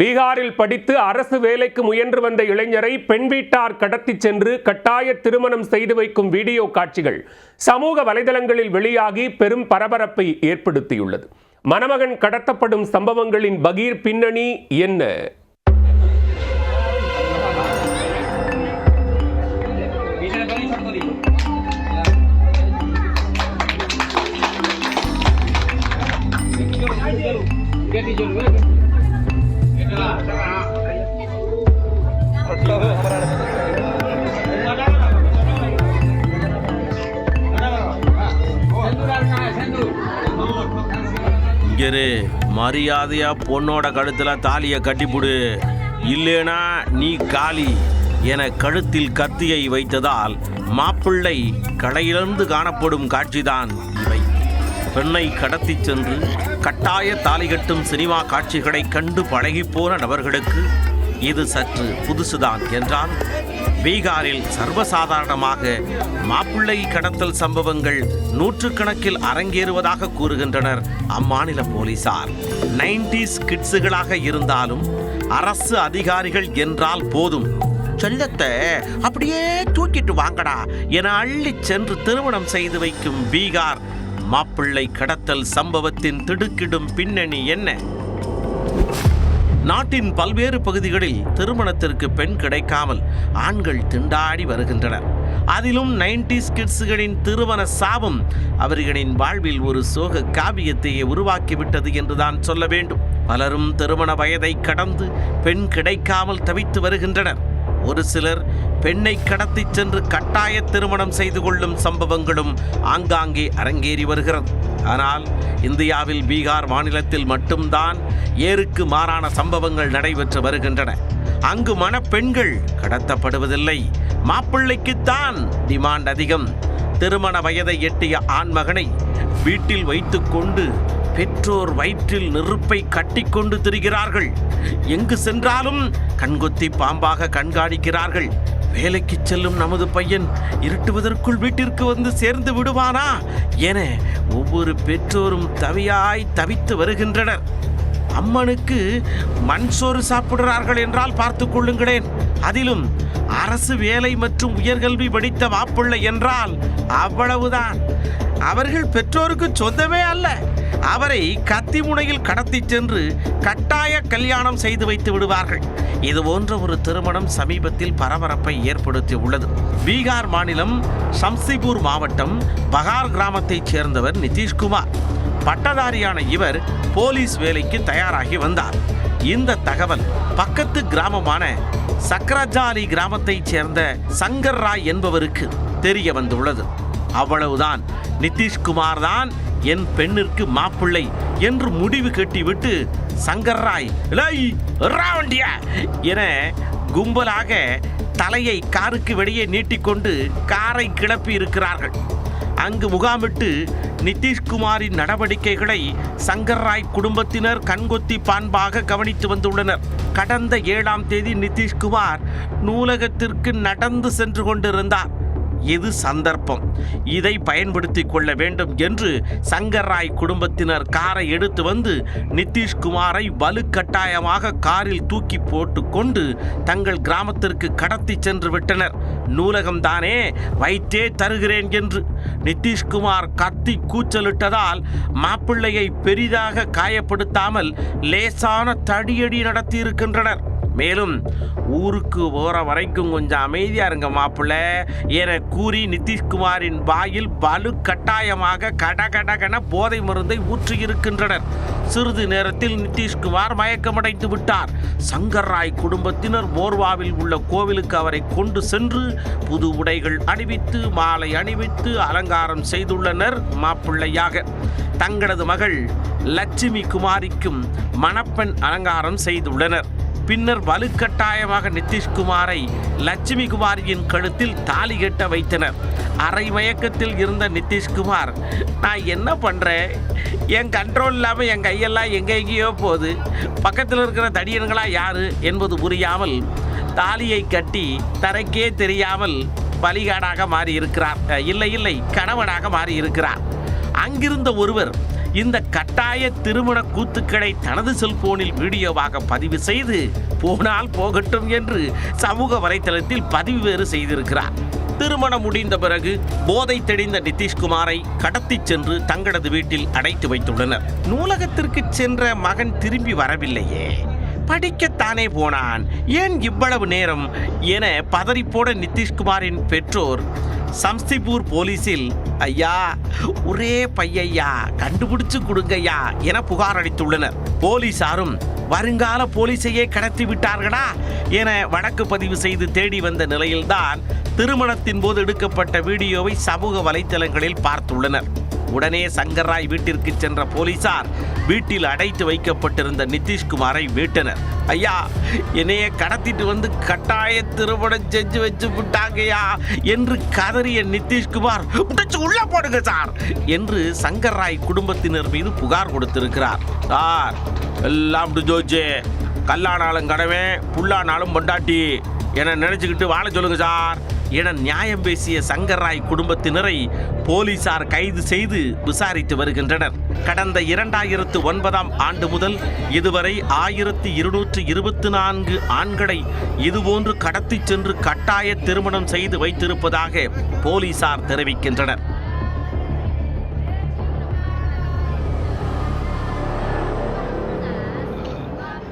பீகாரில் படித்து அரசு வேலைக்கு முயன்று வந்த இளைஞரை பெண் வீட்டார் கடத்தி சென்று கட்டாய திருமணம் செய்து வைக்கும் வீடியோ காட்சிகள் சமூக வலைதளங்களில் வெளியாகி பெரும் பரபரப்பை ஏற்படுத்தியுள்ளது. மணமகன் கடத்தப்படும் சம்பவங்களின் பகீர் பின்னணி என்ன? இங்கே மரியாதையா பொண்ணோட கழுத்துல தாலியை கட்டிப்புடு, இல்லைனா நீ காலி என கழுத்தில் கத்தியை வைத்ததால் மாப்பிள்ளை கடையிலிருந்து காணப்படும் காட்சிதான் இவை. பெண்ணை கடத்தி சென்று கட்டாய தாலி கட்டும் சினிமா காட்சிகளை கண்டு பழகிப்போன நபர்களுக்கு இது சற்று புதுசுதான் என்றால், பீகாரில் சர்வசாதாரணமாக மாப்பிள்ளை கடத்தல் சம்பவங்கள் நூற்றுக்கணக்கில் அரங்கேறுவதாக கூறுகின்றனர் அம்மாநில போலீசார். 90s கிட்ஸுகளாக இருந்தாலும் அரசு அதிகாரிகள் என்றால் போதும், செல்லத்தை அப்படியே தூக்கிட்டு வாங்கடா என அள்ளி சென்று திருமணம் செய்து வைக்கும் பீகார் மாப்பிள்ளை கடத்தல் சம்பவத்தின் திடுக்கிடும் பின்னணி என்ன? நாட்டின் பல்வேறு பகுதிகளில் திருமணத்திற்கு பெண் கிடைக்காமல் ஆண்கள் திண்டாடி வருகின்றனர். அதிலும் 90s கிட்ஸுகளின் திருமண சாபம் அவர்களின் வாழ்வில் ஒரு சோக காவியத்தையே உருவாக்கிவிட்டது என்றுதான் சொல்ல வேண்டும். பலரும் திருமண வயதை கடந்து பெண் கிடைக்காமல் தவித்து வருகின்றனர். ஒரு சிலர் பெண்ணை கடத்தி சென்று கட்டாய திருமணம் செய்து கொள்ளும் சம்பவங்களும் ஆங்காங்கே அரங்கேறி வருகிறது. ஆனால் இந்தியாவில் பீகார் மாநிலத்தில் மட்டும்தான் ஏருக்கு மாறான சம்பவங்கள் நடைபெற்று வருகின்றன. அங்கு மணப்பெண்கள் கடத்தப்படுவதில்லை, மாப்பிள்ளைக்குத்தான் டிமாண்ட் அதிகம். திருமண வயதை எட்டிய ஆண்மகனை வீட்டில் வைத்துக்கொண்டு பெற்றோர் வயிற்றில் நெருப்பை கட்டிக்கொண்டு திரிகிறார்கள். எங்கு சென்றாலும் கண்கொத்தி பாம்பாக கண்காணிக்கிறார்கள். வேலைக்கு செல்லும் நமது பையன் இருட்டுவதற்குள் வீட்டிற்கு வந்து சேர்ந்து விடுவானா என ஒவ்வொரு பெற்றோரும் தவித்து வருகின்றனர். அம்மனுக்கு மண் சோறு சாப்பிடுறார்கள் என்றால் பார்த்து கொள்ளுங்களேன். அதிலும் அரசு வேலை மற்றும் உயர்கல்வி படித்த மாப்பிள்ளை என்றால் அவ்வளவுதான். அவர்கள் பெற்றோருக்கு சொந்தமே அல்ல. அவரை கத்தி முனையில் கடத்தி சென்று கட்டாய கல்யாணம் செய்து வைத்து விடுவார்கள். இது போன்ற ஒரு திருமணம் சமீபத்தில் பரபரப்பை ஏற்படுத்தி உள்ளது. பீகார் மாநிலம் சம்சிபூர் மாவட்டம் பகார் கிராமத்தைச் சேர்ந்தவர் நிதிஷ்குமார். பட்டதாரியான இவர் போலீஸ் வேலைக்கு தயாராகி வந்தார். இந்த தகவல் பக்கத்து கிராமமான சக்கரஜாலி கிராமத்தைச் சேர்ந்த சங்கர் ராய் என்பவருக்கு தெரிய வந்துள்ளது. அவ்வளவுதான், நிதிஷ்குமார் தான் என் பெண்ணிற்கு மாப்பிள்ளை என்று முடிவு கட்டிவிட்டு சங்கர் ராய் என கும்பலாக தலையை காருக்கு வெளியே நீட்டிக்கொண்டு காரை கிளப்பி இருக்கிறார்கள். அங்கு முகாமிட்டு நிதிஷ்குமாரின் நடவடிக்கைகளை சங்கர் ராய் குடும்பத்தினர் கண்கொத்தி பான்பாக கவனித்து வந்துள்ளனர். கடந்த 7ஆம் தேதி நிதிஷ்குமார் நூலகத்திற்கு நடந்து சென்று கொண்டிருந்தார். இது சந்தர்ப்பம், இதை பயன்படுத்தி கொள்ள வேண்டும் என்று சங்கர் ராய் குடும்பத்தினர் காரை எடுத்து வந்து நிதிஷ்குமாரை வலுக்கட்டாயமாக காரில் தூக்கி போட்டு கொண்டு தங்கள் கிராமத்திற்கு கடத்தி சென்று விட்டனர். நூலகம்தானே, வைத்தே தருகிறேன் என்று நிதிஷ்குமார் கத்தி கூச்சலிட்டதால் மாப்பிள்ளையை பெரிதாக காயப்படுத்தாமல் லேசான தடியடி நடத்தி இருக்கின்றனர். மேலும் ஊருக்கு போகிற வரைக்கும் கொஞ்சம் அமைதியா இருங்க மாப்பிள்ளை என கூறி நிதிஷ்குமாரின் வாயில் வலு கட்டாயமாக கடகடகன போதை மருந்தை ஊற்றியிருக்கின்றனர். சிறிது நேரத்தில் நிதிஷ்குமார் மயக்கமடைந்து விட்டார். சங்கர் ராய் குடும்பத்தினர் மோர்வாவில் உள்ள கோவிலுக்கு அவரை கொண்டு சென்று புது உடைகள் அணிவித்து மாலை அணிவித்து அலங்காரம் செய்துள்ளனர். மாப்பிள்ளையாக தங்களது மகள் லட்சுமி குமாரிக்கும் மணப்பெண் அலங்காரம் செய்துள்ளனர். பின்னர் வலுக்கட்டாயமாக நிதிஷ்குமாரை லட்சுமி குமாரியின் கழுத்தில் தாலி கட்ட வைத்தனர். அரை மயக்கத்தில் இருந்த நிதிஷ்குமார், நான் என்ன பண்ணுறேன், என் கண்ட்ரோல் இல்லாமல் என் கையெல்லாம் எங்கேயோ போகுது, பக்கத்தில் இருக்கிற தடியன்களா யாரு என்பது புரியாமல் தாலியை கட்டி தனக்கே தெரியாமல் பலிகாடாக மாறி இருக்கிறார். இல்லை கணவனாக மாறி இருக்கிறார். அங்கிருந்த ஒருவர் இந்த கட்டாய திருமண கூத்துக்களை தனது செல்போனில் வீடியோவாக பதிவு செய்து போனால் போகட்டும் என்று சமூக வலைத்தளத்தில் பதிவு வேறு செய்திருக்கிறார். திருமணம் முடிந்த பிறகு போதை தெளிந்த நிதிஷ்குமாரை கடத்தி சென்று தங்களது வீட்டில் அடைத்து வைத்துள்ளனர். நூலகத்திற்கு சென்ற மகன் திரும்பி வரவில்லையே, படிக்கத்தானே போனான், ஏன் இவ்வளவு நேரம் என பதறிப்போட நிதிஷ்குமாரின் பெற்றோர் சம்ஸ்திபூர் போலீசில் ஐயா ஒரே பையையா கண்டுபிடிச்சு கொடுங்கய்யா என புகார் அளித்துள்ளனர். போலீசாரும் வருங்கால போலீஸையே கடத்தி விட்டார்களா என வழக்கு பதிவு செய்து தேடி வந்த நிலையில்தான் திருமணத்தின் போது எடுக்கப்பட்ட வீடியோவை சமூக வலைத்தளங்களில் பார்த்துள்ளனர். உடனே சங்கர்ராய் வீட்டிற்கு சென்ற போலீசார் வீட்டில் அடைத்து வைக்கப்பட்டிருந்த நிதிஷ்குமாரை மீட்டனர். ஐயா என்னைய கடத்திட்டு வந்து கட்டாய திருமணம் செஞ்சு வச்சு விட்டாங்கய்யா என்று கதறிய நிதிஷ்குமார் உள்ள போடுங்க சார் என்று சங்கர்ராய் குடும்பத்தினர் மீது புகார் கொடுத்திருக்கிறார். சார் எல்லாம் ஜோஜே, கல்லானாலும் கடவே புல்லானாலும் பொண்டாட்டி என நினைச்சுக்கிட்டு வாழ சொல்லுங்க சார் என நியாயம் பேசிய சங்கர்ராய் குடும்பத்தினரை போலீசார் கைது செய்து விசாரித்து வருகின்றனர். கடந்த 2009 ஆண்டு முதல் இதுவரை 1224 ஆண்களை இதுபோன்று கடத்தி சென்று கட்டாய திருமணம் செய்து வைத்திருப்பதாக போலீசார் தெரிவிக்கின்றனர்.